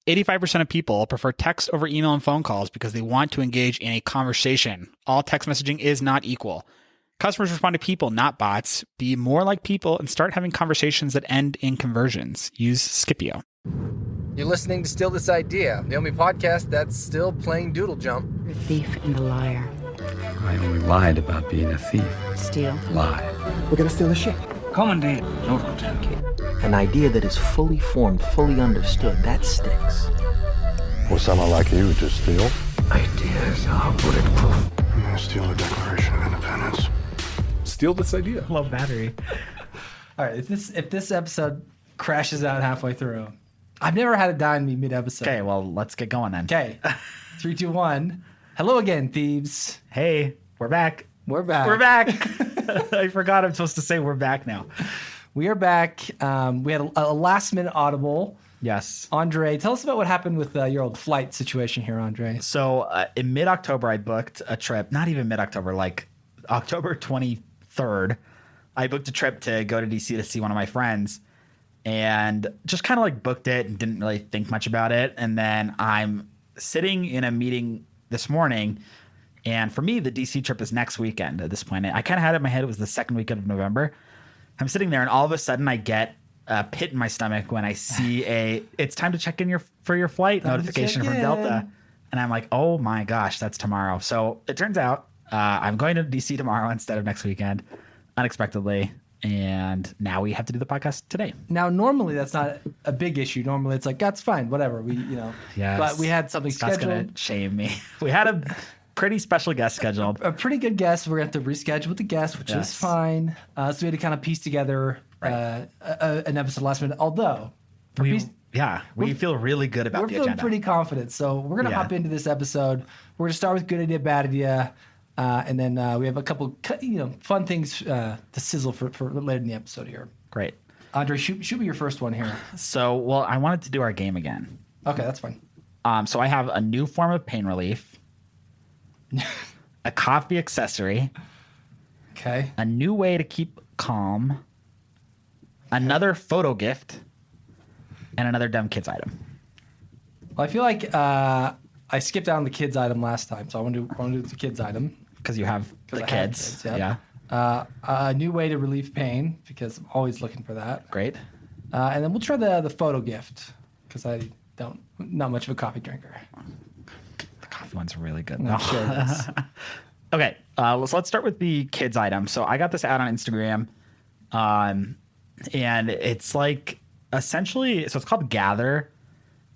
85% of people prefer text over email and phone calls because they want to engage in a conversation. All text messaging is not equal. Customers respond to people, not bots. Be more like people and start having conversations that end in conversions. Use Scipio. You're listening to Still This Idea, the only podcast that's still playing Doodle Jump. You're a thief and a liar. I only lied about being a thief. Steal. Lie. We're gonna steal the ship. Commandeer. No, Lieutenant. An idea that is fully formed, fully understood, that sticks. For someone like you to steal? Ideas are bulletproof. I'm gonna steal the Declaration of Independence. Steal this idea. Low battery. All right, if this episode crashes out halfway through, I've never had it die on me mid-episode. Okay, well, let's get going then. Okay, 3, 2, 1. Hello again, thieves. Hey, we're back. We're back. We're back. I forgot I'm supposed to say we're back now. We are back. We had a last-minute audible. Yes. Andre, tell us about what happened with your old flight situation here, Andre. So in mid-October, I booked a trip. Not even mid-October, like October 23rd. I booked a trip to go to DC to see one of my friends. And just kind of like booked it and didn't really think much about it. And then I'm sitting in a meeting this morning. And for me, the DC trip is next weekend at this point. I kind of had it in my head. It was the second weekend of November. I'm sitting there and all of a sudden I get a pit in my stomach when I see it's time to check in for your flight notification from Delta. And I'm like, oh my gosh, that's tomorrow. So it turns out I'm going to DC tomorrow instead of next weekend, unexpectedly. And now we have to do the podcast today. Now, normally that's not a big issue. Normally it's like, that's fine, whatever. Yes. But we had something scheduled. That's going to shame me. We had a pretty special guest scheduled. A pretty good guest. We're going to have to reschedule the guest, which is fine. So we had to kind of piece together an episode last minute. Although, we feel really good about the agenda. We're feeling pretty confident. So we're going to hop into this episode. We're going to start with good idea, bad idea. And then we have a couple, fun things to sizzle for later in the episode here. Great. Andre, shoot me your first one here. So, well, I wanted to do our game again. Okay, that's fine. So I have a new form of pain relief, a coffee accessory, okay, a new way to keep calm, another photo gift, and another dumb kids item. Well, I feel like I skipped down the kids item last time, so I want to do the kids item. Because you have the kids. Yeah. A new way to relieve pain, because I'm always looking for that. Great. And then we'll try the photo gift, because not much of a coffee drinker. The coffee one's really good. No, sure it is. Okay, let's start with the kids item. So I got this out on Instagram, and it's like essentially, so it's called Gather,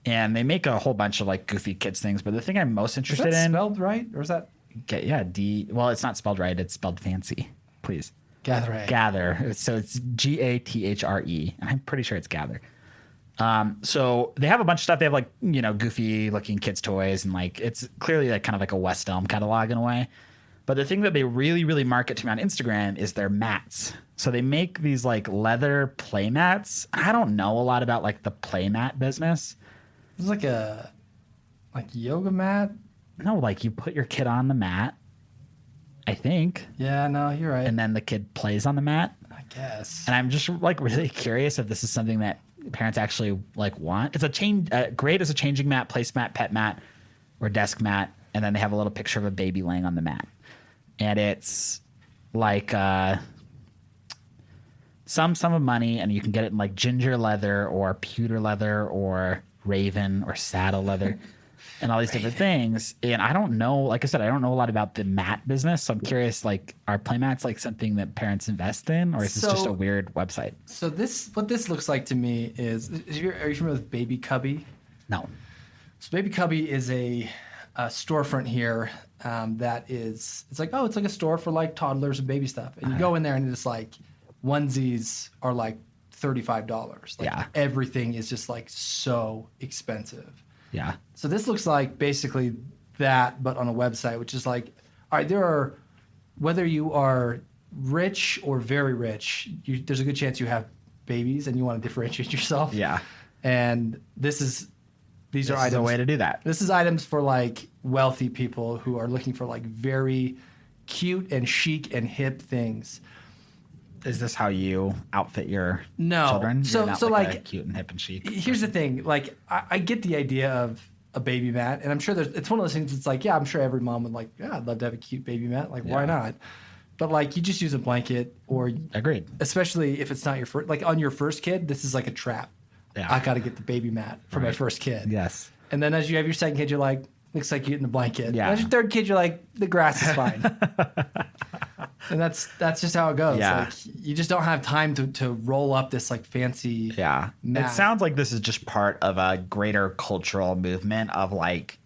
and they make a whole bunch of like goofy kids things. But the thing I'm most interested is that in, spelled right, or is that? Yeah, Well, it's not spelled right. It's spelled fancy. Please. Gather. So it's Gathre, and I'm pretty sure it's Gather. So they have a bunch of stuff. They have like, goofy looking kids toys, and like it's clearly like kind of like a West Elm catalog in a way. But the thing that they really, really market to me on Instagram is their mats. So they make these like leather play mats. I don't know a lot about like the play mat business. It's like a yoga mat. No, like you put your kid on the mat, I think. Yeah, no, you're right. And then the kid plays on the mat. I guess. And I'm just like really curious if this is something that parents actually like want. It's great as a changing mat, placemat, pet mat, or desk mat. And then they have a little picture of a baby laying on the mat. And it's like some sum of money, and you can get it in like ginger leather or pewter leather or raven or saddle leather. And all these different things. And I don't know, like I said, I don't know a lot about the mat business. So I'm curious, like, are play mats like something that parents invest in, or is this just a weird website? So what this looks like to me is are you familiar with Baby Cubby? No. So Baby Cubby is a storefront here that is, it's like a store for like toddlers and baby stuff. And you go in there and it's like onesies are like $35. Like everything is just like so expensive. Yeah. So this looks like basically that, but on a website, which is like, all right, whether you are rich or very rich, there's a good chance you have babies and you want to differentiate yourself. Yeah. And these are items. This is a way to do that. This is items for like wealthy people who are looking for like very cute and chic and hip things. Is this how you outfit your No. children? You're So- not so, a like, cute and hip and chic. Here's the thing. Like, I get the idea of a baby mat, and I'm sure it's one of those things. It's like, yeah, I'm sure every mom would like, yeah, I'd love to have a cute baby mat. Like, why Yeah. not? But like, you just use a blanket, or Agreed. especially if it's not your first, like on your first kid, this is like a trap. Yeah. I got to get the baby mat for my Right. first kid. Yes. And then as you have your second kid, you're like, looks like you're getting a blanket. Yeah. And as your third kid, you're like, the grass is fine. And that's just how it goes. Yeah. Like, you just don't have time to roll up this like fancy. Yeah. mat. It sounds like this is just part of a greater cultural movement of like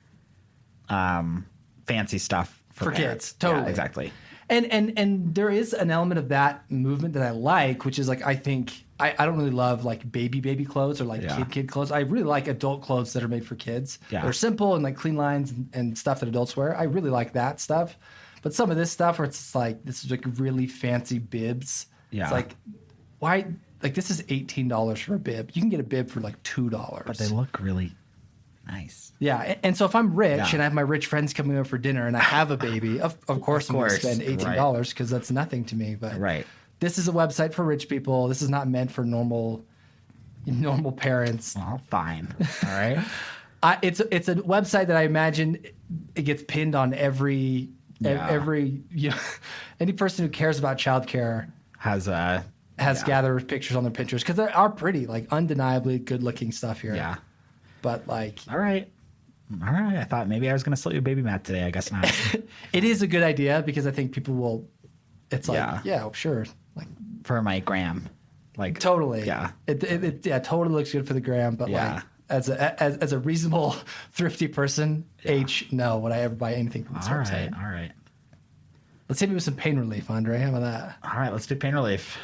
fancy stuff for parents. kids. Totally. Yeah, exactly. And there is an element of that movement that I like, which is like, I think I don't really love like baby clothes or like Yeah. kid clothes. I really like adult clothes that are made for kids. Yeah. They're simple and like clean lines and stuff that adults wear. I really like that stuff. But some of this stuff where it's just like, this is like really fancy bibs. Yeah. It's like, why? Like, this is $18 for a bib. You can get a bib for like $2. But they look really nice. Yeah, and so if I'm rich Yeah. and I have my rich friends coming over for dinner and I have a baby, of course I'm going to course, spend $18 because that's nothing to me. But Right. this is a website for rich people. This is not meant for normal parents. Well, fine. All right. It's a website that I imagine it gets pinned on every any person who cares about childcare Has gathered pictures on their pictures because they are pretty, like undeniably good looking stuff here. yeah. But like, All right. I thought maybe I was going to sell you a baby mat today. I guess not. it is a good idea because I think people will. It's like, yeah, sure, like. For my gram. Like Totally. Yeah. It totally looks good for the gram, but Yeah. like as a reasonable, thrifty person, no, would I ever buy anything from this All website? right. All right. Let's hit me with some pain relief, Andre. How about that? All right, let's do pain relief.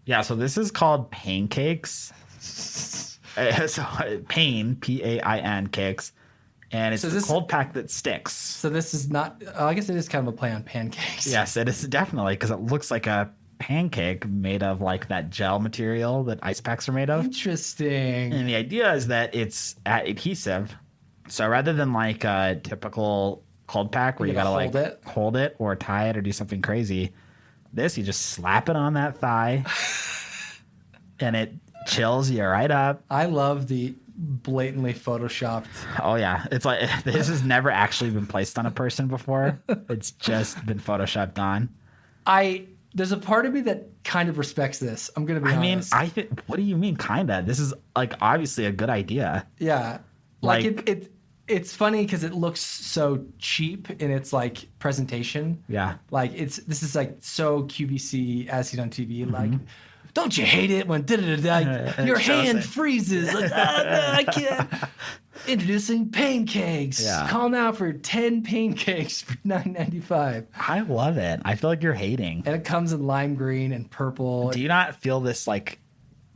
Yeah, so this is called Pancakes. So pain, Pain cakes, and it's So the this- cold pack that sticks. So this is not. I guess it is kind of a play on pancakes. Yes, it is definitely because it looks like a pancake made of like that gel material that ice packs are made of. Interesting. And the idea is that it's adhesive. So rather than like a typical cold pack where you gotta like hold it or tie it or do something crazy, this you just slap it on that thigh and it chills you right up. I love the blatantly photoshopped. Oh yeah, it's like this has never actually been placed on a person before. It's just been photoshopped on. There's a part of me that kind of respects this. I'm gonna be honest. I think. What do you mean, kinda? This is like obviously a good idea. Yeah, like Like- it's funny because it looks so cheap in its like presentation. Yeah. Like this is like so QVC as seen on TV. Like, don't you hate it when your shows hand it. freezes? Like, no, I can't. Introducing pancakes. Yeah. Call now for 10 pancakes for $9.95. I love it. I feel like you're hating. And it comes in lime green and purple. Do you not feel this like?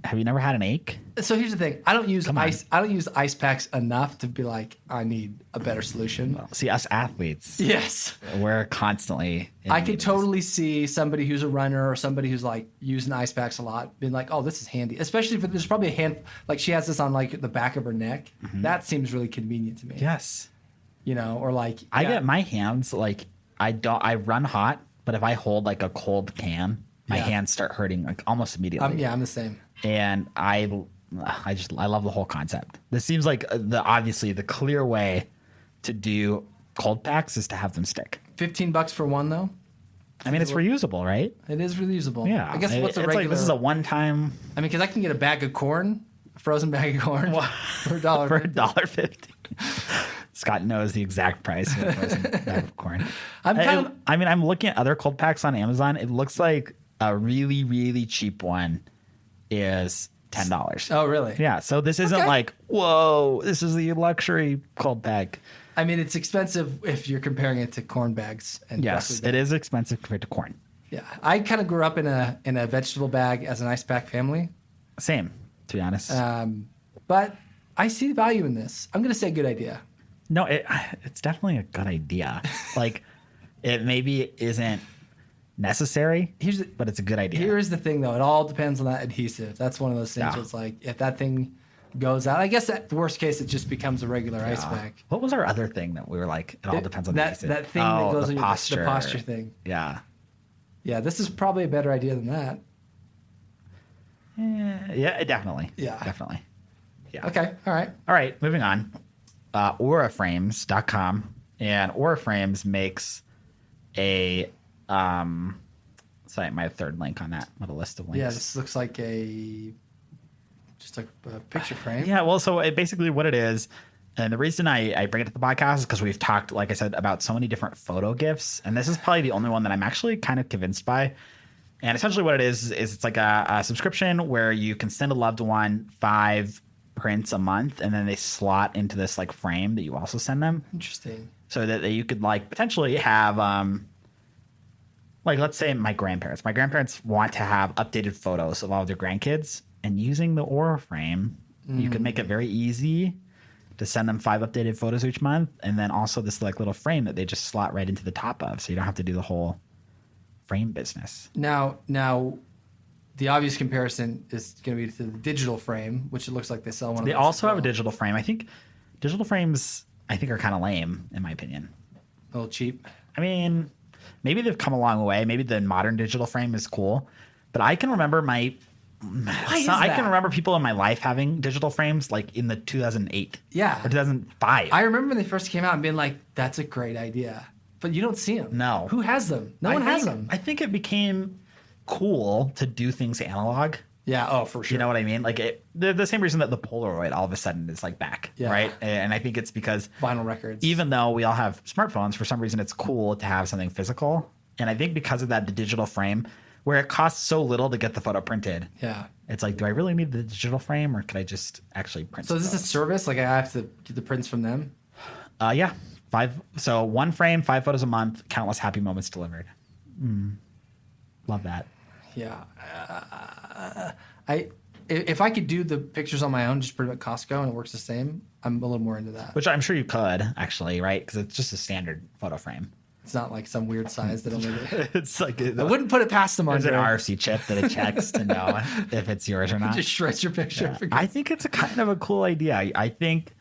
Have you never had an ache? So here's the thing: I don't use Come on. ice. I don't use ice packs enough to be like, I need a better solution. See, us athletes, Yes, we're constantly. in I could meetings. totally see somebody who's a runner or somebody who's like using ice packs a lot, being like, "Oh, this is handy." Especially if there's probably a hand, like she has this on like the back of her neck. That seems really convenient to me. Yes, You know, or like I yeah. get my hands like I run hot, but if I hold like a cold can, my Yeah. hands start hurting like almost immediately. I'm the same. And I love the whole concept. This seems like obviously the clear way to do cold packs is to have them stick. $15 for one though. I mean, it's reusable, right? It is reusable. Yeah. I guess what's a it's regular? like this is a one-time I mean, because I can get a bag of corn, a frozen bag of corn for $1. for $1.50. Scott knows the exact price of a frozen bag of corn. I'm looking at other cold packs on Amazon. It looks like a really, really cheap one is $10. Oh, really? Yeah. So this isn't Okay. like, whoa, this is the luxury cold pack. I mean, it's expensive if you're comparing it to corn bags. And Yes, broccoli it bags. is expensive compared to corn. Yeah, I kind of grew up in a vegetable bag as an ice pack family, Same, to be honest. but I see the value in this. I'm gonna say good idea. No, it's definitely a good idea. Like, it maybe isn't necessary, but it's a good idea. Here's the thing, though. It all depends on that adhesive. That's one of those things Yeah. where it's like, if that thing goes out, I guess at the worst case, it just becomes a regular ice pack. What was our other thing that we were like, it all depends on the that adhesive? that thing that goes the on posture. the posture thing. Yeah. Yeah, this is probably a better idea than that. Yeah, definitely. Yeah. Definitely. Yeah. Okay, all right. All right, moving on. Auraframes.com. And Auraframes makes a sorry, my third link on that little list of links. Yeah, this looks like just a picture frame. Yeah, well, so basically what it is, and the reason I bring it to the podcast is because we've talked, like I said, about so many different photo gifts, and this is probably the only one that I'm actually kind of convinced by. And essentially what it is it's like a subscription where you can send a loved one 5 prints a month, and then they slot into this like frame that you also send them. Interesting. So that you could like potentially have like let's say my grandparents want to have updated photos of all of their grandkids, and using the Aura frame you could make it very easy to send them 5 updated photos each month, and then also this like little frame that they just slot right into the top of, so you don't have to do the whole frame business. Now the obvious comparison is going to be to the digital frame, which it looks like they sell one of They those also as have a well. digital frame. I think digital frames are kind of lame in my opinion. A little cheap. I mean, maybe they've come a long way. Maybe the modern digital frame is cool, but I can remember I can remember people in my life having digital frames like in the 2008 Yeah. or 2005. I remember when they first came out and being like, that's a great idea. But you don't see them. No. Who has them? No one has them. I think it became cool to do things analog. Yeah, oh, for sure. You know what I mean? Like the same reason that the Polaroid all of a sudden is like back, Yeah. right? And I think it's because Vinyl records. even though we all have smartphones, for some reason it's cool to have something physical. And I think because of that, the digital frame, where it costs so little to get the photo printed, Yeah. it's like, do I really need the digital frame, or could I just actually print? So is this a photos? service? Like I have to get the prints from them? Yeah, 5. So 1 frame, 5 photos a month, countless happy moments delivered. Love that. Yeah. If I could do the pictures on my own, just print them at Costco and it works the same, I'm a little more into that. Which I'm sure you could actually, right? Because it's just a standard photo frame. It's not like some weird size that only. It's like I wouldn't put it past them. there's an Andre. RFC chip that it checks to know if it's yours or not. Just shreds your picture. I think it's a kind of a cool idea. I think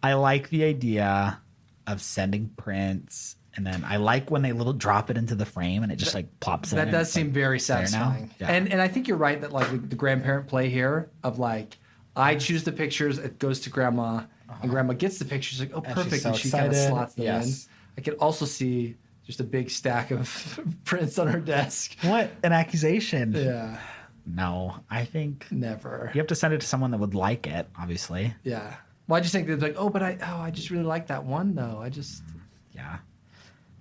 I like the idea of sending prints, and then I like when they little drop it into the frame and it just like plops in. That and does it's, seem like, very there now. satisfying. Yeah. And I think you're right that like the grandparent play here of like I choose the pictures, it goes to grandma, and grandma gets the pictures like, oh, And she's perfect, so and she kind of excited. slots them Yes. in. I could also see just a big stack of prints on her desk. What an accusation! Yeah, No, I think never. you have to send it to someone that would like it. Obviously, Yeah. Well, I just think they're like, oh, but I just really like that one though. yeah.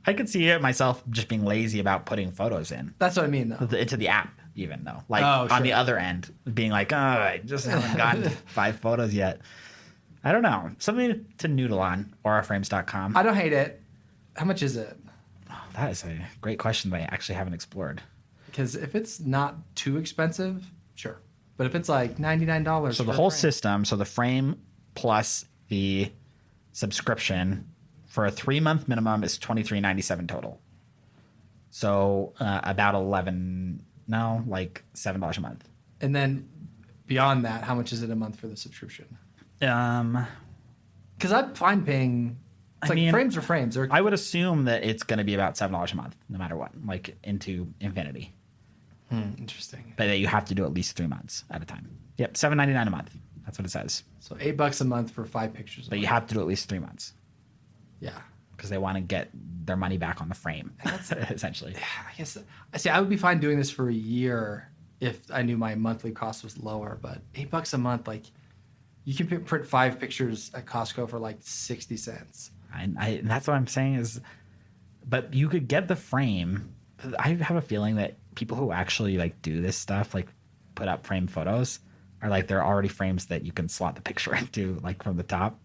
I could see it myself just being lazy about putting photos in That's what I mean though. into the app, even though, like Oh, on the sure. other end, being like, oh, I just haven't gotten 5 photos yet. I don't know. Something to noodle on. Auraframes.com. I don't hate it. How much is it? That is a great question that I actually haven't explored. Because if it's not too expensive, sure. But if it's like $99, So for the a whole frame- system, so the frame plus the subscription for a 3-month minimum is $23.97 total. So about $7 a month. And then beyond that, how much is it a month for the subscription? Because I'm fine paying. It's I like mean, frames are frames. They're, I would assume that it's going to be about $7 a month, no matter what, like into infinity. interesting. But that you have to do at least 3 months at a time. Yep, $7.99 a month. That's what it says. So $8 a month for 5 pictures. But you have to do at least 3 months Yeah. because they want to get their money back on the frame, essentially. I guess I see. I would be fine doing this for a year if I knew my monthly cost was lower. But $8 a month, like you can print 5 pictures at Costco for like 60 cents. And that's what I'm saying is, but you could get the frame. I have a feeling that people who actually like do this stuff, like put up frame photos, are like they're already frames that you can slot the picture into, like from the top.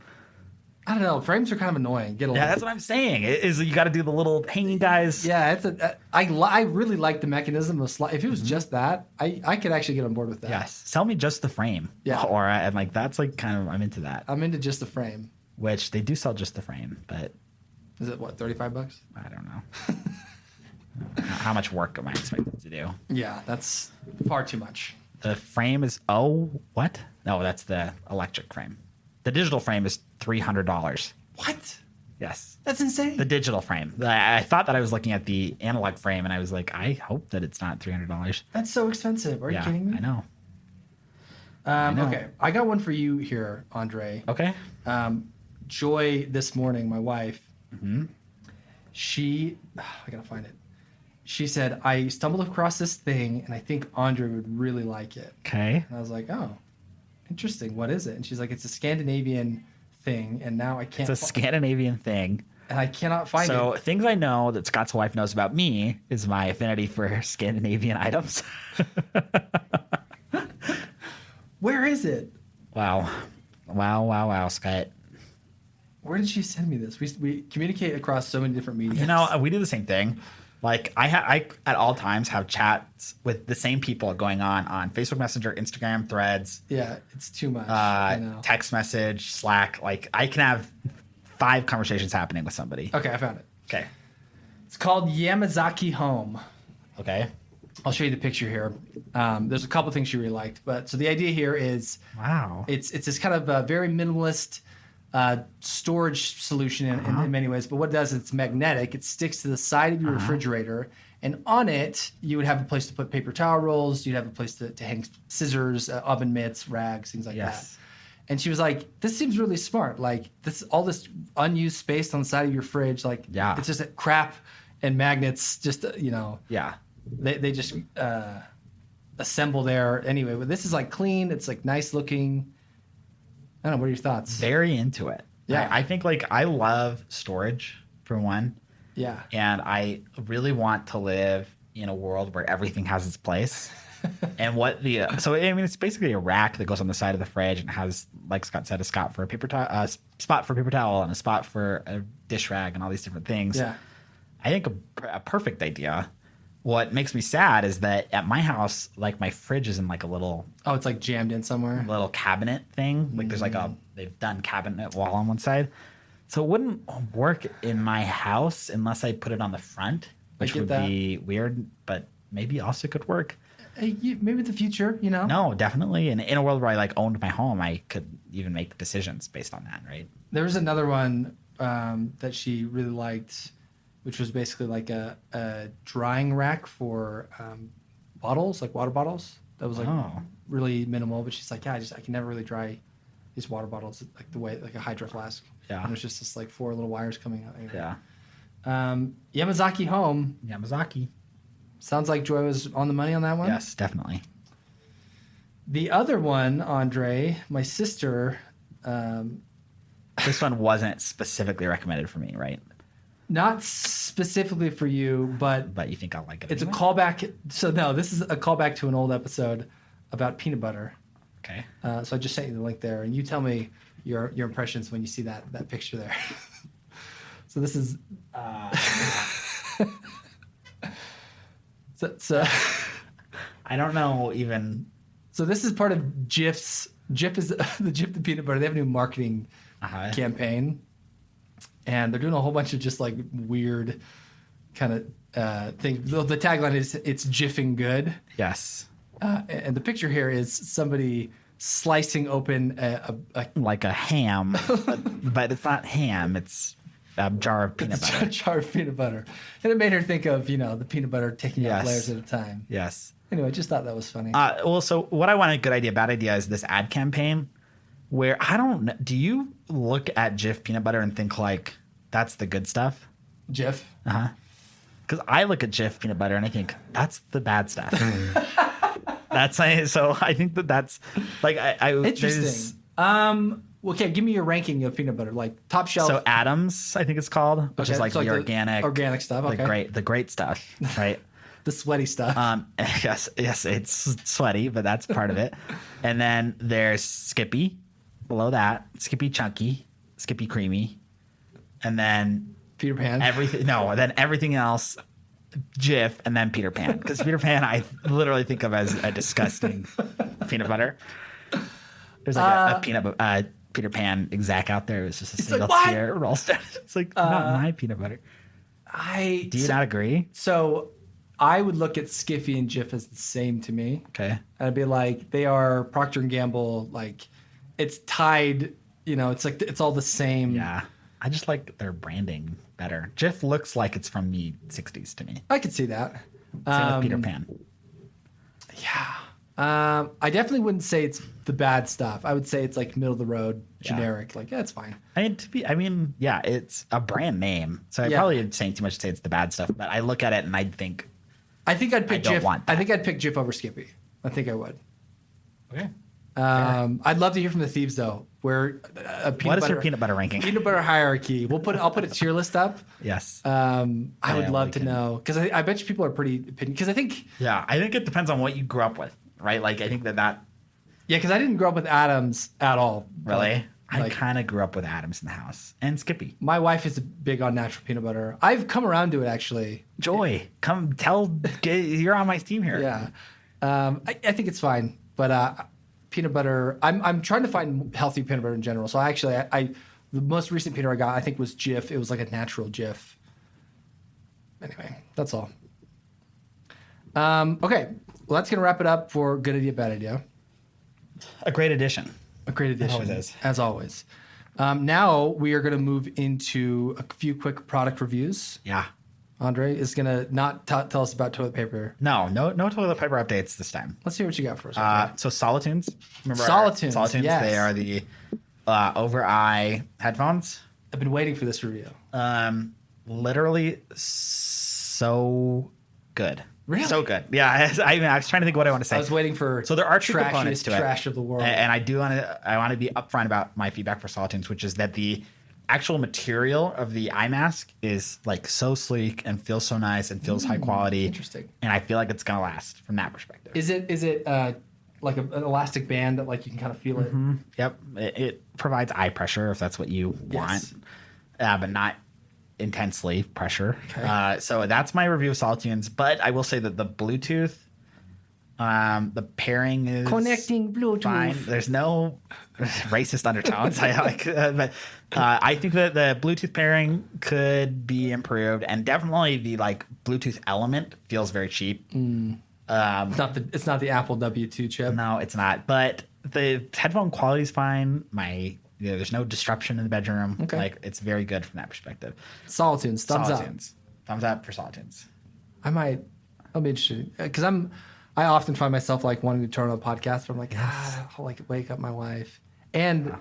I don't know. Frames are kind of annoying. Get a Yeah, that's what I'm saying. Is you got to do the little hanging guys. Yeah, I really like the mechanism of slot. If it was just that, I could actually get on board with that. Yes. Sell me just the frame. Yeah. Or and like that's like kind of I'm into that. I'm into just the frame. Which they do sell just the frame, but Is it what, $35? I don't know. How much work am I expected to do? Yeah, that's far too much. The frame is what? No, that's the electric frame. The digital frame is $300. What? Yes. That's insane. The digital frame. I thought that I was looking at the analog frame, and I was like, I hope that it's not $300. That's so expensive. Are you kidding me? I know. Okay, I got one for you here, Andre. Okay. Joy this morning, my wife, Mm-hmm. I gotta find it. She said, I stumbled across this thing and I think Andre would really like it. Okay. And I was like, oh, interesting. What is it? And she's like, it's a Scandinavian thing. And now I can't. It's a Scandinavian thing. And I cannot find it. So things I know that Scott's wife knows about me is my affinity for Scandinavian items. Where is it? Wow, Scott. Where did she send me this? We communicate across so many different mediums. You know, we do the same thing. Like I at all times have chats with the same people going on Facebook Messenger, Instagram, Threads. Yeah, it's too much. I know. Text message, Slack. Like I can have 5 conversations happening with somebody. Okay, I found it. Okay. It's called Yamazaki Home. Okay. I'll show you the picture here. There's a couple things she really liked, but so the idea here is Wow. it's this kind of very minimalist storage solution in many ways. But what it does, it's magnetic. It sticks to the side of your refrigerator, and on it you would have a place to put paper towel rolls. You'd have a place to hang scissors, oven mitts, rags, things like that. And she was like, "This seems really smart. Like all this unused space on the side of your fridge. Like, it's just crap and magnets. Just Yeah. They just assemble there anyway. But this is like clean. It's like nice looking. I don't know. What are your thoughts? Very into it. Yeah. I think like I love storage for one. Yeah. And I really want to live in a world where everything has its place. And so I mean, it's basically a rack that goes on the side of the fridge and has, like Scott said, a spot for a paper towel and a spot for a dish rag and all these different things. Yeah. I think a perfect idea. What makes me sad is that at my house, like my fridge is in like a little it's like jammed in somewhere. little cabinet thing. Like there's like they've done cabinet wall on one side. So it wouldn't work in my house unless I put it on the front, which would be weird, but maybe also could work. Maybe the future, No, definitely. And in a world where I like owned my home, I could even make decisions based on that, right? There was another one that she really liked, which was basically like a drying rack for bottles, like water bottles. That was like really minimal, but she's like, I can never really dry these water bottles like the way, like a Hydro Flask. Yeah. And there's just this like 4 little wires coming out. Anyway. Yeah. Yamazaki Home. Yamazaki. Sounds like Joy was on the money on that one. Yes, definitely. The other one, Andre, my sister. This one wasn't specifically recommended for me, right? Not specifically for you, but you think I'll like it. It's anyway? a callback. So no, this is a callback to an old episode about peanut butter. Okay. So I just sent you the link there, and you tell me your impressions when you see that picture there. So this is. So I don't know even. So this is part of Jif's. Jif is the Jif the peanut butter. They have a new marketing campaign, and they're doing a whole bunch of just like weird kind of things. The tagline is "It's Jiffing good." Yes. And the picture here is somebody slicing open like a ham, but it's not ham. It's a jar of peanut butter. A jar of peanut butter, and it made her think of the peanut butter taking out layers at a time. Yes. Anyway, I just thought that was funny. Well, so what I want, a good idea, bad idea, is this ad campaign where I don't know. Do you look at Jif peanut butter and think like that's the good stuff? Jif. Because I look at Jif peanut butter and I think that's the bad stuff. So I think that's like I interesting. Okay, give me your ranking of peanut butter, like top shelf. So Adams, I think it's called, which is like the organic stuff. Okay. The great stuff, right? The sweaty stuff. Yes, it's sweaty, but that's part of it. And then there's Skippy below that, Skippy Chunky, Skippy Creamy, and then Peter Pan. Then everything else, Jif, and then Peter Pan. Because Peter Pan, I literally think of as a disgusting peanut butter. There's like a Peter Pan exec out there. It was just a single tear roll. It's like not my peanut butter. Do you not agree? So I would look at Skippy and Jif as the same to me. Okay. I'd be like, they are Procter & Gamble, like it's tied, it's like, it's all the same. Yeah. I just like their branding better. Jif looks like it's from the 60s to me. I could see that. Same with Peter Pan. Yeah. I definitely wouldn't say it's the bad stuff. I would say it's like middle of the road, generic. Like, yeah, it's fine. Yeah, it's a brand name. So I probably am saying too much to say it's the bad stuff, but I look at it and I'd think I think I'd pick don't Jif. want that. I think I'd pick Jif over Skippy. I think I would. okay. I'd love to hear from the thieves though. Where What is your peanut butter ranking? Peanut butter hierarchy. I'll put a tier list up. Yes. I would love we to can- know because I bet you people are pretty opinion. Because I think Yeah, I think it depends on what you grew up with, right? Like I think that because I didn't grow up with Adams at all. really. I Like- kind of grew up with Adams in the house and Skippy. My wife is big on natural peanut butter. I've come around to it actually. Joy, come you're on my team here. Yeah, I think it's fine, but peanut butter. I'm trying to find healthy peanut butter in general. So I the most recent peanut butter I got I think was Jif. It was like a natural Jif. Anyway, that's all. Okay, well that's gonna wrap it up for good idea, bad idea. A great addition. A great addition, always is. as always. Now we are gonna move into a few quick product reviews. Yeah. Andre is gonna not tell us about toilet paper. No toilet paper updates this time. Let's hear what you got for us. Andre. So Solitunes. Remember Solitunes, Solitunes. yes. They are the over-eye headphones. I've been waiting for this review. Literally so good. Really? So good. Yeah. I was trying to think what I want to say. I was waiting for So there are two components trashiest to it. trash of the world. And I want to be upfront about my feedback for Solitunes, which is that the actual material of the eye mask is like so sleek and feels so nice and feels high quality. Interesting. And I feel like it's gonna last from that perspective. Is it like an elastic band that like you can kind of feel it? Yep. It provides eye pressure if that's what you Yes. want, but not intensely pressure. Okay. So that's my review of Solitunes. But I will say that the Bluetooth, the pairing is Connecting Bluetooth. fine. There's no racist undertones. But I think that the Bluetooth pairing could be improved, and definitely the like Bluetooth element feels very cheap. It's not the Apple W2 chip. No, it's not. But the headphone quality is fine. There's no disruption in the bedroom. Okay. Like it's very good from that perspective. Solitunes, thumbs up. Solitunes. Thumbs up for Solitunes. I'll be interested because I often find myself like wanting to turn on a podcast, but I'm like, I'll like wake up my wife, and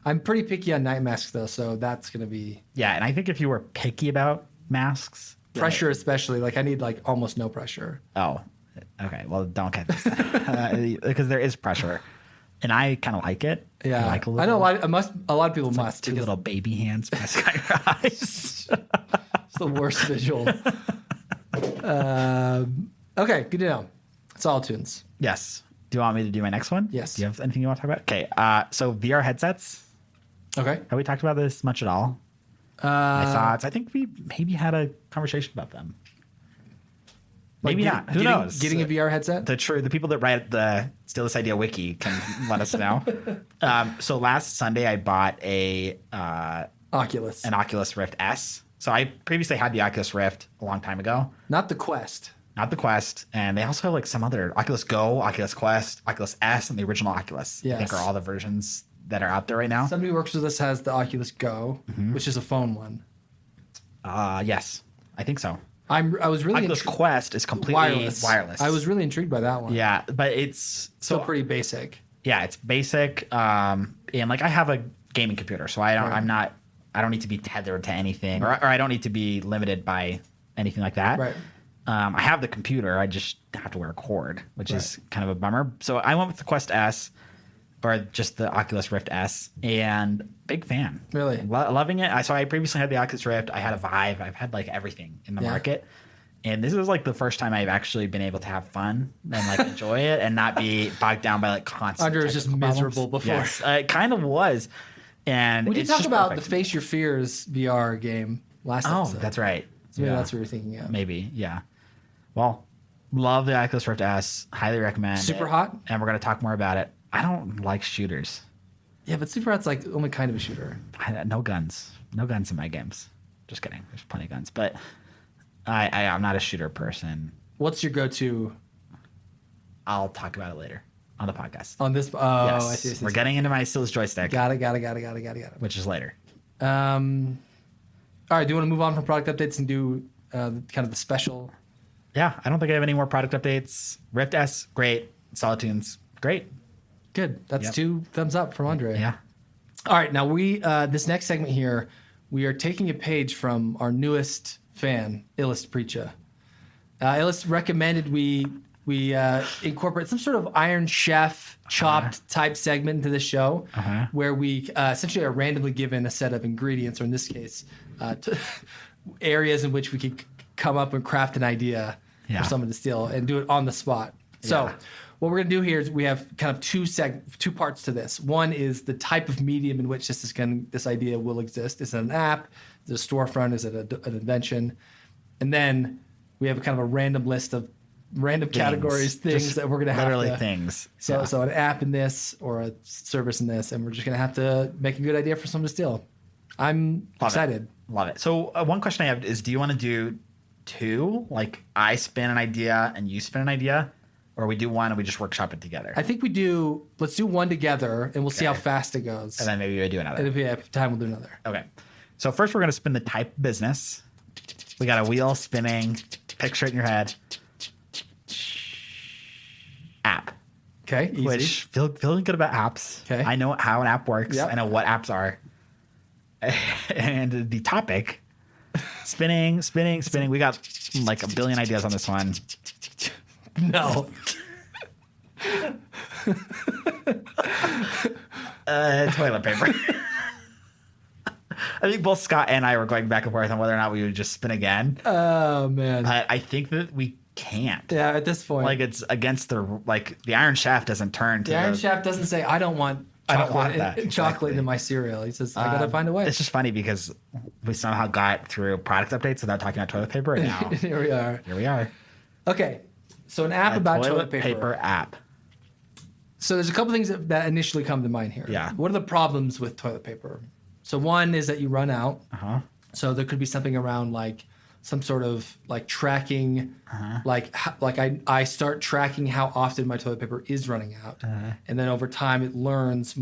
I'm pretty picky on night masks though, so that's gonna be Yeah, and I think if you were picky about masks, pressure, especially like I need like almost no pressure. Oh, okay. Well, don't get this because there is pressure, and I kind of like it. Yeah, like I know a lot of people like must. two because little baby hands pressing on your eyes. It's the worst visual. Okay, good to know. Solitunes. Yes. Do you want me to do my next one? Yes. Do you have anything you want to talk about? Okay. So VR headsets. Okay. Have we talked about this much at all? My thoughts. I think we maybe had a conversation about them. Maybe not. Who knows? Getting a VR headset? The people that write the Steal This Idea wiki can let us know. So last Sunday I bought an Oculus. Oculus Rift S. So I previously had the Oculus Rift a long time ago, Not the Quest. not the Quest, and they also have like some other Oculus Go, Oculus Quest, Oculus S, and the original Oculus. I think Yes. are all the versions that are out there right now. Somebody who works with us has the Oculus Go, which is a phone one. Yes, I think so. I was really Oculus Quest is completely wireless. I was really intrigued by that one. Yeah, but it's Still pretty basic. yeah, it's basic. And like I have a gaming computer, so I don't. Right. I don't need to be tethered to anything, or I don't need to be limited by anything like that. Right. I have the computer. I just have to wear a cord, which is kind of a bummer. So I went with the Quest S, or just the Oculus Rift S, and big fan. Really? Loving it. So I previously had the Oculus Rift. I had a Vive. I've had like everything in the Yeah. market. And this is like the first time I've actually been able to have fun and like enjoy it and not be bogged down by like constant. Andre was just technical problems. miserable before. Yes, it kind of was. And We did it's talk just about perfect. the Face Your Fears VR game last Oh, episode. that's right. So maybe Yeah. that's what you're thinking of. Maybe, yeah. Well, love the Oculus Rift S. Highly recommend. Super it. hot? And we're gonna talk more about it. I don't like shooters. Yeah, but Super Hot's like only kind of a shooter. No guns. No guns in my games. Just kidding. There's plenty of guns, but I'm not a shooter person. What's your go-to I'll talk about it later on the podcast. on this? Yes. I see. We're getting into my Steel's joystick, Got it. which is later. All right, do you want to move on from product updates and do kind of the special? Yeah, I don't think I have any more product updates. Rift S, great. Solid Tunes, great. Good. That's Yep. 2 thumbs up from Andre. Yeah. All right, now we this next segment here, we are taking a page from our newest fan, Illust Preacha. Illust recommended we incorporate some sort of Iron Chef chopped type segment into the show, where we essentially are randomly given a set of ingredients, or in this case, areas in which we could come up and craft an idea Yeah. for someone to steal and do it on the spot. So. Yeah. What we're going to do here is we have kind of two parts to this. One is the type of medium in which this idea will exist. Is it an app? Is it a storefront? Is it an invention? And then we have kind of a random list of random categories, things Just that we're going to have literally to. things. So, Yeah. so an app in this or a service in this, and we're just going to have to make a good idea for someone to steal. I'm Love excited. It. Love it. So one question I have is, do you want to do 2? Like I spin an idea and you spin an idea? Or we do one and we just workshop it together? I think let's do one together and we'll see how fast it goes. And then maybe we do another. And if we have time, we'll do another. Okay. So first we're going to spin the type of business. We got a wheel spinning. Picture it in your head. App. Okay, easy. Which feeling good about apps. Okay. I know how an app works. Yep. I know what apps are. And the topic, spinning. We got like a billion ideas on this one. No. Toilet paper. I think both Scott and I were going back and forth on whether or not we would just spin again. Oh, man. I think that we can't. Yeah, at this point. Like it's against the Iron Chef doesn't turn to The Iron Chef doesn't say, I don't want that. chocolate Exactly. in my cereal. He says, I got to find a way. It's just funny because we somehow got through product updates without talking about toilet paper, and now Here we are. here we are. Okay. So an app A about toilet paper. app. So there's a couple things that initially come to mind here. Yeah. What are the problems with toilet paper? So one is that you run out. Uh-huh. So there could be something around like some sort of like tracking, like I start tracking how often my toilet paper is running out, and then over time it learns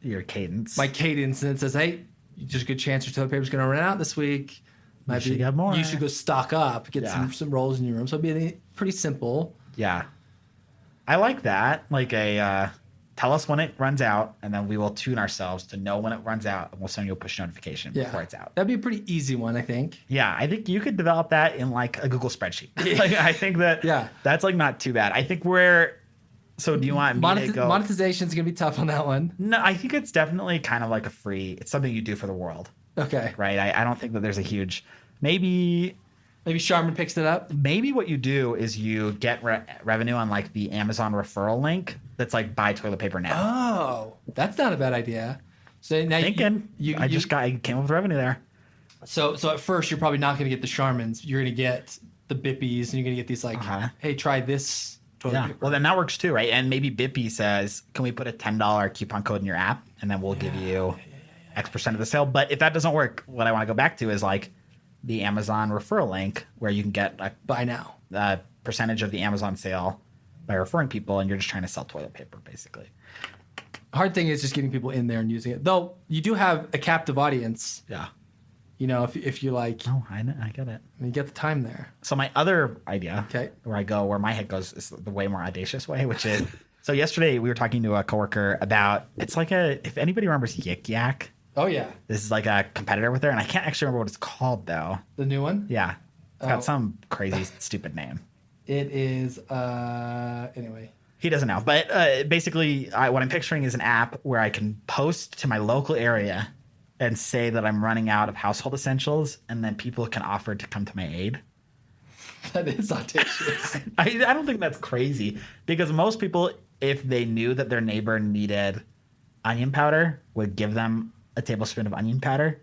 Your cadence. my cadence, and it says, hey, there's a good chance your toilet paper's going to run out this week. You should get more. You should go stock up, get Yeah. some rolls in your room. So it'd be pretty simple. Yeah. I like that. Like tell us when it runs out, and then we will tune ourselves to know when it runs out, and we'll send you a push notification before it's out. That'd be a pretty easy one, I think. Yeah, I think you could develop that in like a Google spreadsheet. Like I think that that's like not too bad. I think so do you want me to go? Monetization's going to be tough on that one. No, I think it's definitely kind of like it's something you do for the world. Okay. Right? I don't think that there's a huge, maybe Charmin picks it up. Maybe what you do is you get revenue on like the Amazon referral link that's like buy toilet paper now. Oh, that's not a bad idea. So now Thinking, I came up with revenue there. So at first you're probably not going to get the Charmins. You're going to get the Bippies, and you're going to get these like, hey, try this toilet paper. Well, then that works too, right? And maybe Bippy says, can we put a $10 coupon code in your app, and then we'll give you X% of the sale. But if that doesn't work, what I want to go back to is like the Amazon referral link, where you can get buy now a percentage of the Amazon sale by referring people, and you're just trying to sell toilet paper, basically. Hard thing is just getting people in there and using it. Though you do have a captive audience. Yeah. You know, if you like. Oh, I get it. You get the time there. So my other idea, where my head goes, is the way more audacious way, which is, so yesterday we were talking to a coworker about, it's like if anybody remembers Yik Yak. Oh, yeah. This is like a competitor with her, and I can't actually remember what it's called, though. The new one? Yeah. It's got some crazy, stupid name. It is, anyway. He doesn't know. But basically, what I'm picturing is an app where I can post to my local area and say that I'm running out of household essentials, and then people can offer to come to my aid. That is audacious. I don't think that's crazy, because most people, if they knew that their neighbor needed onion powder, would give them a tablespoon of onion powder.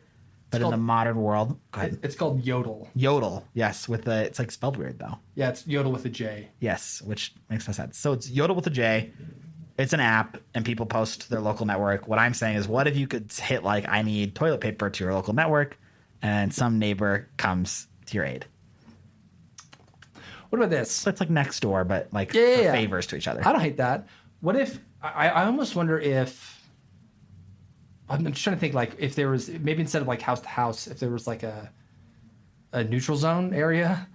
But in the modern world, go ahead. It's called Yodel. Yodel, yes, it's like spelled weird though. Yeah, it's Yodel with a J. Yes, which makes no sense. So it's Yodel with a J. It's an app, and people post to their local network. What I'm saying is, what if you could hit like, I need toilet paper to your local network, and some neighbor comes to your aid. What about this? So it's like next door, but like Yeah. favors to each other. I don't hate that. What if I almost wonder if I'm just trying to think like if there was maybe instead of like house to house, if there was like a neutral zone area,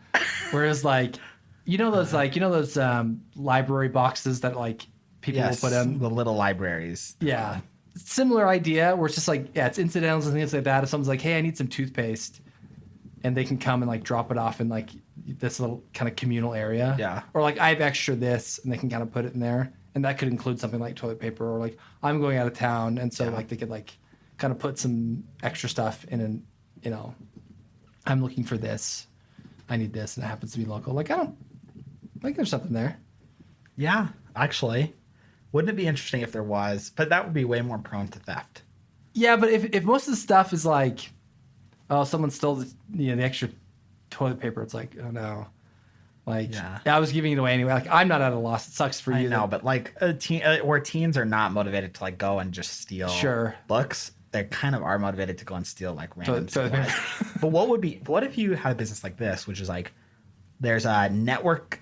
whereas like those library boxes that like people will put in the little libraries. Yeah. Similar idea where it's just like, yeah, it's incidentals and things like that. If someone's like, hey, I need some toothpaste, and they can come and like drop it off in like this little kind of communal area. Yeah. Or like, I have extra this, and they can kind of put it in there. And that could include something like toilet paper, or like, I'm going out of town. And so like they could like kind of put some extra stuff in and, I'm looking for this. I need this. And it happens to be local. Like, there's something there. Yeah, actually. Wouldn't it be interesting if there was? But that would be way more prone to theft. Yeah, but if most of the stuff is like, oh, someone stole the extra toilet paper, it's like, oh no, like I was giving it away anyway. Like I'm not at a loss. It sucks for you. I know, but like where teens are not motivated to like go and just steal books, they kind of are motivated to go and steal like random supplies. But what if you had a business like this, which is like there's a network.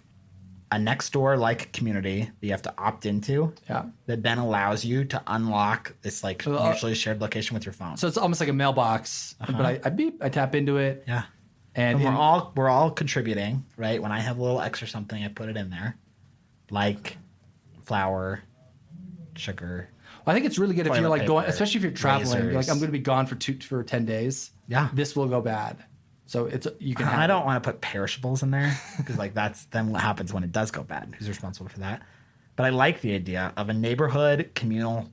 A next door like community that you have to opt into that then allows you to unlock this like mutually shared location with your phone. So it's almost like a mailbox, but I tap into it. Yeah. And we're all contributing, right? When I have a little extra something, I put it in there. Like flour, sugar. Well, I think it's really good if you're like going, especially if you're traveling, razors. you're like, I'm going to be gone for 10 days. Yeah. This will go bad. So you can. I don't want to put perishables in there because like that's then what happens when it does go bad. Who's responsible for that? But I like the idea of a neighborhood communal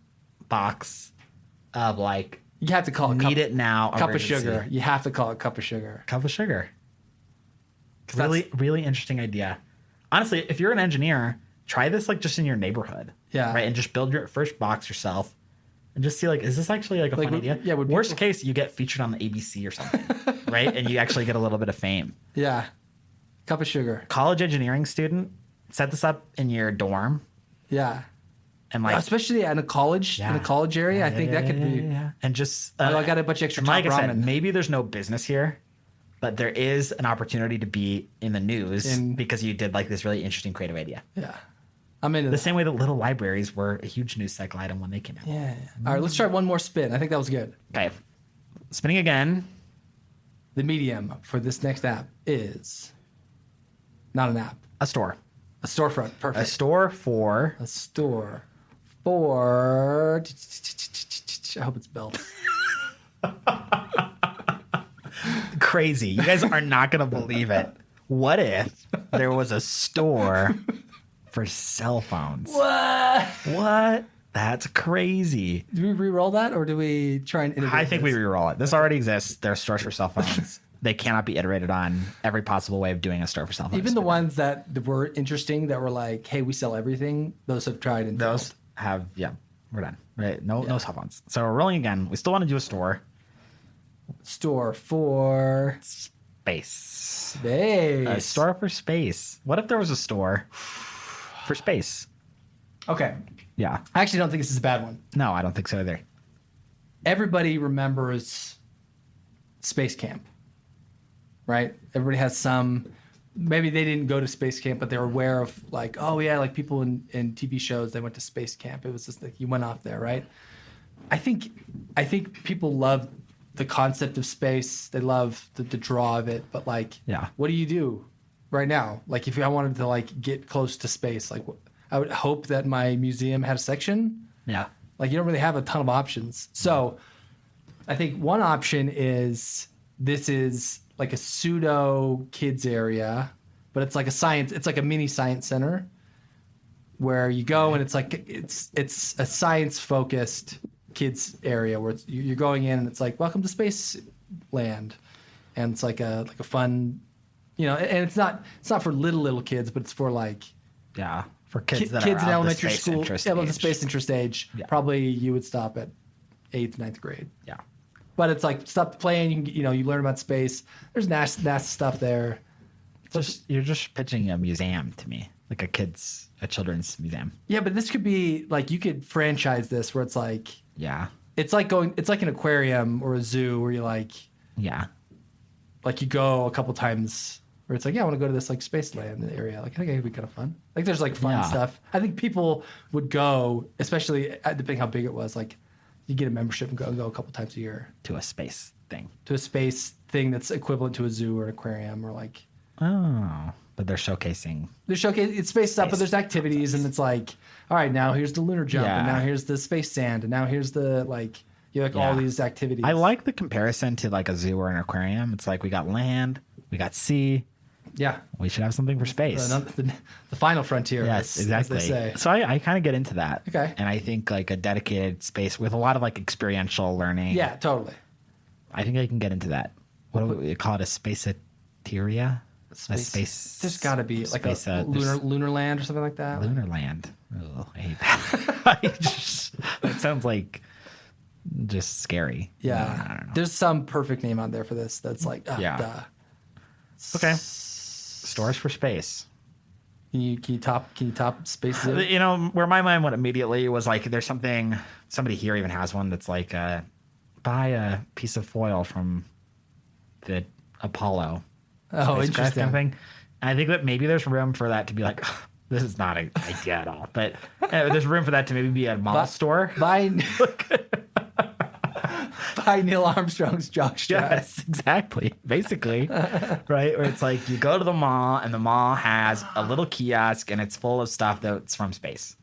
box of like you have to call it need it now cup of sugar. You have to call it cup of sugar. Cup of sugar. Really interesting idea. Honestly, if you're an engineer, try this like just in your neighborhood. Yeah. Right, and just build your first box yourself. And just see, like, is this actually like a fun idea? Yeah. Worst case, you get featured on the ABC or something, right? And you actually get a little bit of fame. Yeah. Cup of sugar. College engineering student, set this up in your dorm. Yeah. And like, especially in a college area, I think that could be. Yeah. And just, I got a bunch of extra top like ramen. I said, maybe there's no business here, but there is an opportunity to be in the news because you did like this really interesting creative idea. Yeah. I'm into the same way that little libraries were a huge news cycle item when they came out. Yeah. All right, let's try one more spin. I think that was good. Okay. Spinning again. The medium for this next app is not an app. A store. A storefront. Perfect. A store for. I hope it's Belt. Crazy. You guys are not going to believe it. What if there was a store for cell phones? What? That's crazy. Do we re-roll that, or do we try and innovate? I think we re-roll it. This already exists. There are stores for cell phones. They cannot be iterated on every possible way of doing a store for cell phones. Even the ones that were interesting, that were like, hey, we sell everything, those have tried and those failed. Have, we're done. Right? No cell phones. So we're rolling again. We still want to do a store. Store for space. A store for space. What if there was a store for space? Okay. Yeah. I actually don't think this is a bad one. No, I don't think so either. Everybody remembers Space Camp, right? Everybody has some. Maybe they didn't go to Space Camp, but they're aware of like, oh yeah, like people in TV shows, they went to Space Camp. It was just like you went off there, right? I think people love the concept of space. They love the draw of it, but like, what do you do right now? Like if I wanted to like get close to space, like I would hope that my museum had a section. Yeah. Like you don't really have a ton of options. So I think one option is this is like a pseudo kids area, but it's like a mini science center where you go and it's like, it's a science focused kids area where you're going in and it's like, welcome to Space Land. And it's like a fun, and it's not for little kids, but it's for like, for kids that kids are in of elementary the space school, interest the age. space interest age. Yeah. Probably you would stop at 8th, 9th grade. Yeah. But it's like stop playing. You learn about space. There's NASA stuff there. You're just pitching a museum to me, like a children's museum. Yeah, but this could be like you could franchise this where it's like it's like an aquarium or a zoo where you like you go a couple times. Where it's like, I want to go to this like Spaceland area. Like, I think it'd be kind of fun. Like, there's like fun stuff. I think people would go, especially depending how big it was. Like, You get a membership and go a couple times a year To a space thing. to a space thing that's equivalent to a zoo or an aquarium or like. Oh, but they're showcasing. There's showcase. It's space stuff, but there's activities, and it's like, all right, now here's the lunar jump, and Yeah. now here's the space sand, and now here's the like, you like all Yeah. these activities. I like the comparison to like a zoo or an aquarium. It's like we got land, we got sea. Yeah, We should have something for space. the final frontier. Yes, as exactly. they say. So I kind of get into that. Okay. And I think like a dedicated space with a lot of like experiential learning. Yeah, totally. I think I can get into that. What do we call it? A spaceteria? A space. There's got to be like space, a lunar land or something like that. LunarLand. Oh, I hate that. It sounds like just scary. Yeah, I don't know. there's some perfect name out there for this. That's like, Yeah. duh. Okay. Stores for space. Can you top Space Zoo? You know, where my mind went immediately was like, there's something, somebody here even has one that's like, buy a piece of foil from the Apollo. Oh, spacecraft interesting. kind of thing. And I think that maybe there's room for that to be like, this is not an idea at all, but there's room for that to maybe be a mall store. Buy Neil Armstrong's jockstrap. Yes, exactly. Basically, right? Where it's like you go to the mall and the mall has a little kiosk and it's full of stuff that's from space.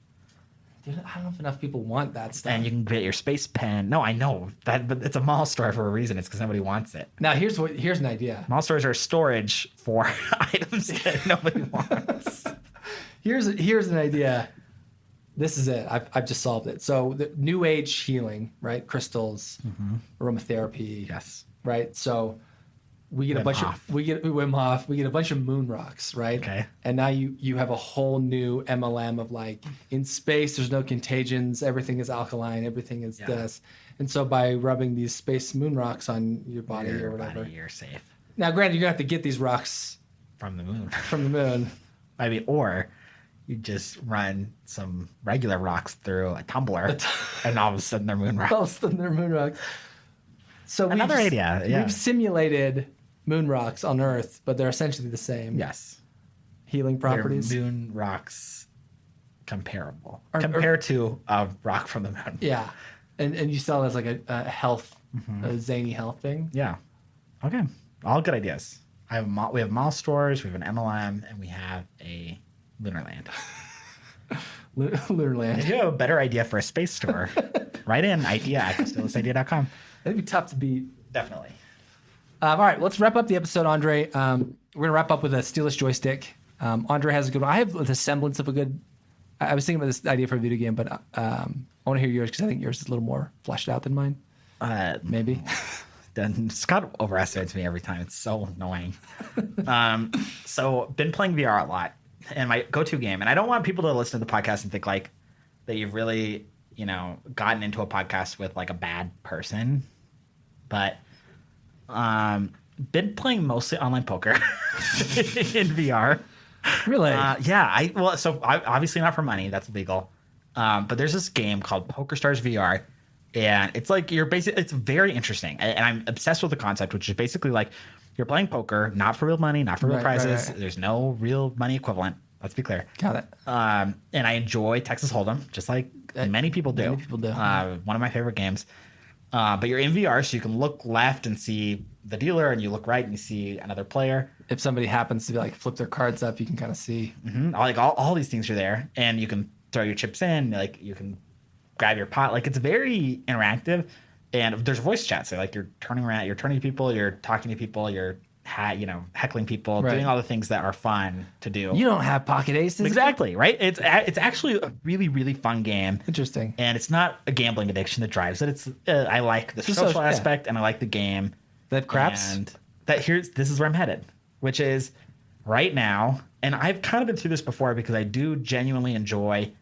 Dude, I don't know if enough people want that stuff. And you can get your space pen. No, I know that, but it's a mall store for a reason. It's because nobody wants it. Now here's an idea. Mall stores are storage for items that nobody wants. Here's an idea. This is it. I've just solved it. So the new age healing, right? Crystals, aromatherapy. Yes. Right. So we get a Wim bunch Hof. of Wim Hof. We get a bunch of moon rocks, right? Okay. And now you have a whole new MLM of like in space. There's no contagions. Everything is alkaline. Everything is this. And so by rubbing these space moon rocks on your body or whatever. You're safe Now, granted, you're gonna have to get these rocks from the moon. from the moon. I mean, or you just run some regular rocks through a tumbler, and all of a sudden they're moon rocks. All of a sudden they're moon rocks. So Another idea, yeah. We've simulated moon rocks on Earth, but they're essentially the same. Yes. Healing properties. They're moon rocks comparable Or- compared to a rock from the moon. Yeah. And you sell it as like a health, a zany health thing. Yeah. Okay. All good ideas. We have mall stores, we have an MLM, and we have a LunarLand. LunarLand. If you have a better idea for a space store, write in idea@stillthisidea.com. That'd be tough to beat. Definitely. All right, let's wrap up the episode, Andre. We're going to wrap up with a Steelers joystick. Andre has a good one. I have the semblance of a good... I was thinking about this idea for a video game, but I want to hear yours because I think yours is a little more fleshed out than mine. Maybe. Then Scott overestimates me every time. It's so annoying. So been playing VR a lot, and my go-to game. And I don't want people to listen to the podcast and think like that you've really, gotten into a podcast with like a bad person. But been playing mostly online poker in VR. Really? Yeah. So obviously not for money. That's illegal. But there's this game called PokerStars VR. And it's like it's very interesting. And I'm obsessed with the concept, which is basically like you're playing poker, not for real money, not for real prizes. Right. There's no real money equivalent. Let's be clear. Got it. And I enjoy Texas Hold'em, just like many people do. Many people do. One of my favorite games. But you're in VR, so you can look left and see the dealer, and you look right and you see another player. If somebody happens to like flip their cards up, you can kind of see. Mm-hmm. Like all these things are there, and you can throw your chips in. Like you can grab your pot. Like it's very interactive, and there's voice chat. So like you're turning around, you're turning to people, you're talking to people, you're heckling people, Right. doing all the things that are fun to do. You don't have pocket aces. Exactly, right? It's actually a really, really fun game. Interesting. And it's not a gambling addiction that drives it. It's I like the Just social yeah. aspect, and I like the game. They have craps? And this is where I'm headed, which is right now. And I've kind of been through this before because I do genuinely enjoy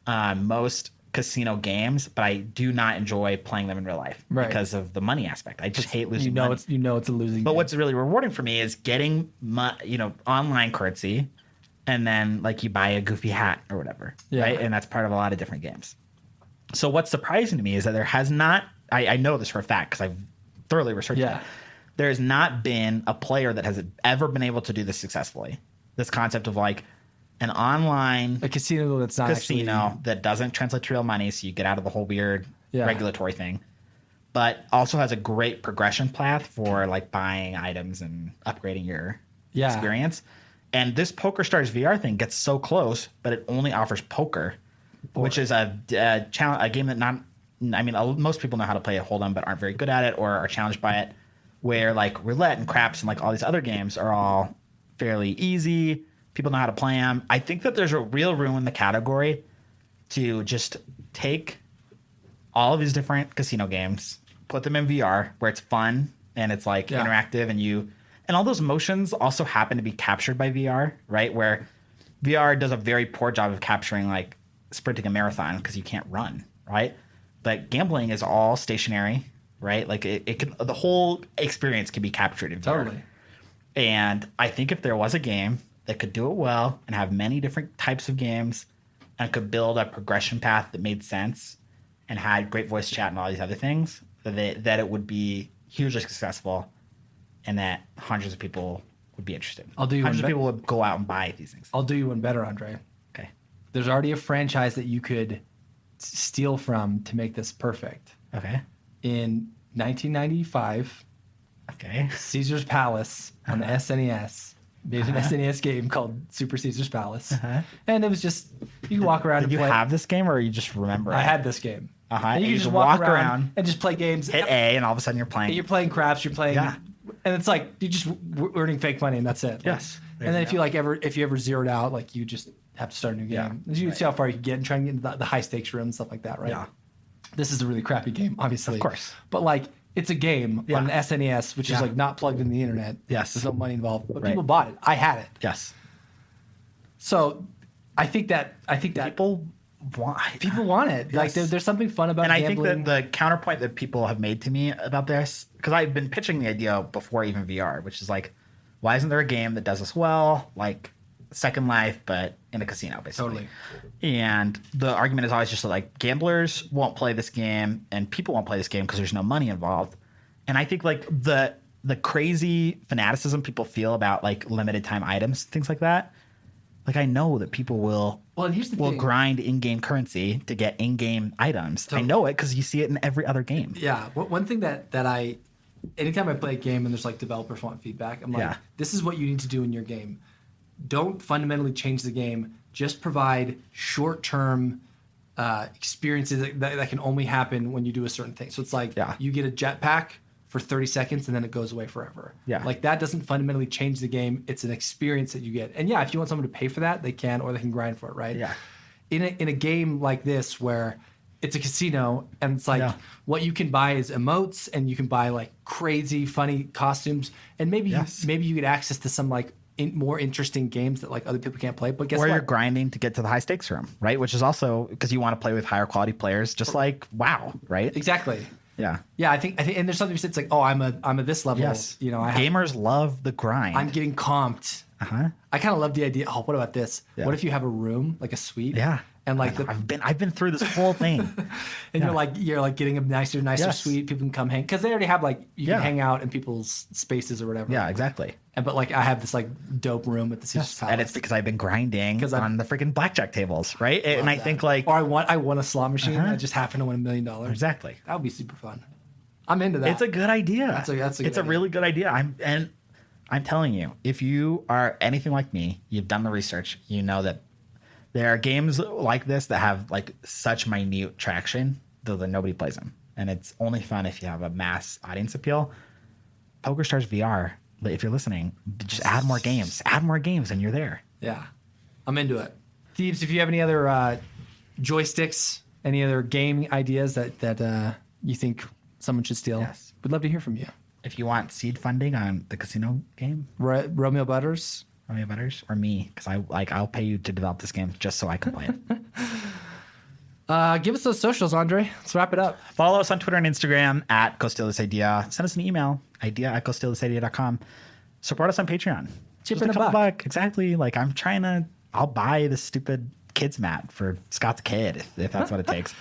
most casino games, but I do not enjoy playing them in real life because of the money aspect. I just hate losing money. It's a losing But game. what's really rewarding for me is getting online currency, and then like you buy a goofy hat or whatever, right? And that's part of a lot of different games. So what's surprising to me is that there has not. I know this for a fact because I've thoroughly researched it. There has not been a player that has ever been able to do this successfully. This concept of like an online a casino that's not casino that doesn't translate to real money, so you get out of the whole weird regulatory thing, but also has a great progression path for like buying items and upgrading your experience. And this PokerStars VR thing gets so close, but it only offers poker, which is a game that most people know how to play a Hold'em, but aren't very good at it or are challenged by it. Where like roulette and craps and like all these other games are all fairly easy. People know how to play them. I think that there's a real room in the category to just take all of these different casino games, put them in VR where it's fun and it's like interactive and all those motions also happen to be captured by VR, right? Where VR does a very poor job of capturing like sprinting a marathon because you can't run, right? But gambling is all stationary. Right, like it can, the whole experience can be captured in VR. Totally. And I think if there was a game that could do it well and have many different types of games and could build a progression path that made sense and had great voice chat and all these other things, that it would be hugely successful, and that hundreds of people would be interested. Hundreds of people would go out and buy these things. I'll do you one better, Andre. Okay. There's already a franchise that you could steal from to make this perfect. Okay. In 1995, Caesar's Palace on the SNES made an SNES game called Super Caesar's Palace, and it was just you can walk around. Did and you play. have this game, or you just remember? I had this game. And you you can just walk around and just play games. Hit A, and all of a sudden you're playing. And you're playing craps. You're playing, and it's like you're just earning fake money, and that's it. Yes. And then if you ever zeroed out, like you just have to start a new game. You can see how far you can get and try and get into the high stakes room and stuff like that, right? Yeah. This is a really crappy game, obviously. Of course. But like it's a game on an SNES, which is like not plugged in the internet. Yes. There's no money involved. But people bought it. I had it. Yes. So I think that people want it. Like there's something fun about and gambling. I think that the counterpoint that people have made to me about this, because I've been pitching the idea before even VR, which is like, why isn't there a game that does this well, like Second Life, but in a casino, basically? Totally. And the argument is always just like gamblers won't play this game and people won't play this game because there's no money involved. And I think like the crazy fanaticism people feel about like limited time items, things like that. Like I know that people will grind in-game currency to get in-game items. I know it because you see it in every other game. Yeah. One thing that I, anytime I play a game and there's like developers want feedback, I'm like, this is what you need to do in your game. Don't fundamentally change the game. Just provide short-term experiences that can only happen when you do a certain thing. So it's like you get a jetpack for 30 seconds and then it goes away forever. Yeah. Like that doesn't fundamentally change the game. It's an experience that you get. And if you want someone to pay for that, they can, or they can grind for it, right? Yeah. In a game like this where it's a casino and it's like what you can buy is emotes and you can buy like crazy funny costumes and maybe you get access to some like more interesting games that like other people can't play. But guess what? Or you're grinding to get to the high stakes room, right? Which is also because you want to play with higher quality players, just like WoW, right? Exactly. Yeah. Yeah, I think, and there's something that's like, oh, I'm at this level. Yes. You know, gamers love the grind. I'm getting comped. I kind of love the idea. Oh, what about this? Yeah. What if you have a room, like a suite? Yeah. And like I've been through this whole thing. And you're like getting a nicer suite. People can come hang because they already have like you can hang out in people's spaces or whatever. Yeah, exactly. But like I have this like dope room at the Caesar's Palace. And it's because I've been grinding on the freaking blackjack tables, right? And I think like, or I won a slot machine. I just happened to win $1 million. Exactly. That would be super fun. I'm into that. It's a good idea. It's a really good idea. I'm telling you, if you are anything like me, you've done the research, you know that there are games like this that have like such minute traction though that nobody plays them. And it's only fun if you have a mass audience appeal. PokerStars VR, if you're listening, just add more games and you're there. Yeah. I'm into it. Thieves, if you have any other joysticks, any other game ideas that you think someone should steal, we'd love to hear from you. If you want seed funding on the casino game, Romeo Butters, or me, because I'll pay you to develop this game just so I can play it. Give us those socials, Andre. Let's wrap it up. Follow us on Twitter and Instagram at Go Steal This Idea. Send us an email, idea@gostealthisidea.com. Support us on Patreon. Chip in a buck. Exactly. Like I'll buy this stupid kids mat for Scott's kid if that's what it takes.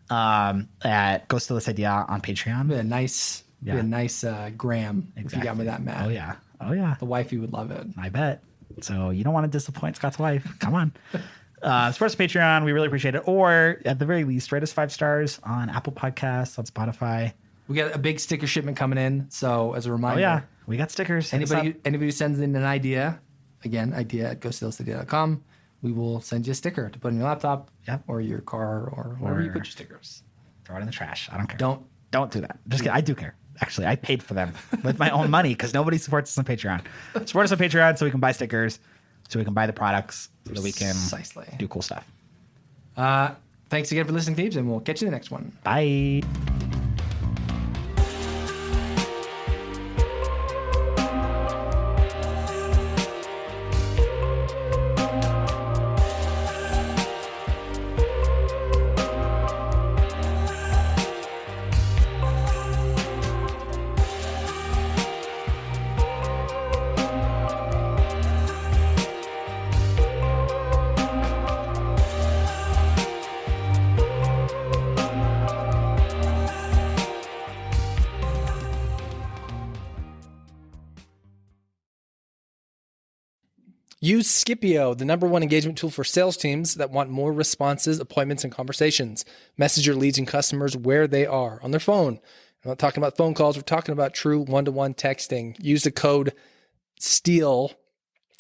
At Go Steal This Idea on Patreon. Be a nice gram if you got me that mat. Oh yeah. The wifey would love it. I bet. So you don't want to disappoint Scott's wife. Come on. Support us on Patreon. We really appreciate it. Or at the very least, rate us 5 stars on Apple Podcasts, on Spotify. We got a big sticker shipment coming in. So as a Oh, reminder, yeah. We got stickers. anybody who sends in an idea, again, idea@ghoststillsidea.com, we will send you a sticker to put in your laptop or your car or wherever you put your stickers. Throw it in the trash. I don't care. Don't do that. Just kidding. I do care. Actually, I paid for them with my own money because nobody supports us on Patreon. Support us on Patreon so we can buy stickers, so we can buy the products, so that we can do cool stuff. Thanks again for listening, thieves, and we'll catch you in the next one. Bye. Use Scipio, the #1 engagement tool for sales teams that want more responses, appointments, and conversations. Message your leads and customers where they are on their phone. I'm not talking about phone calls. We're talking about true one-to-one texting. Use the code STEAL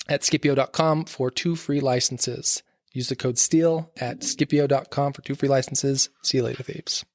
at Scipio.com for 2 free licenses. Use the code STEAL at Scipio.com for 2 free licenses. See you later, thieves.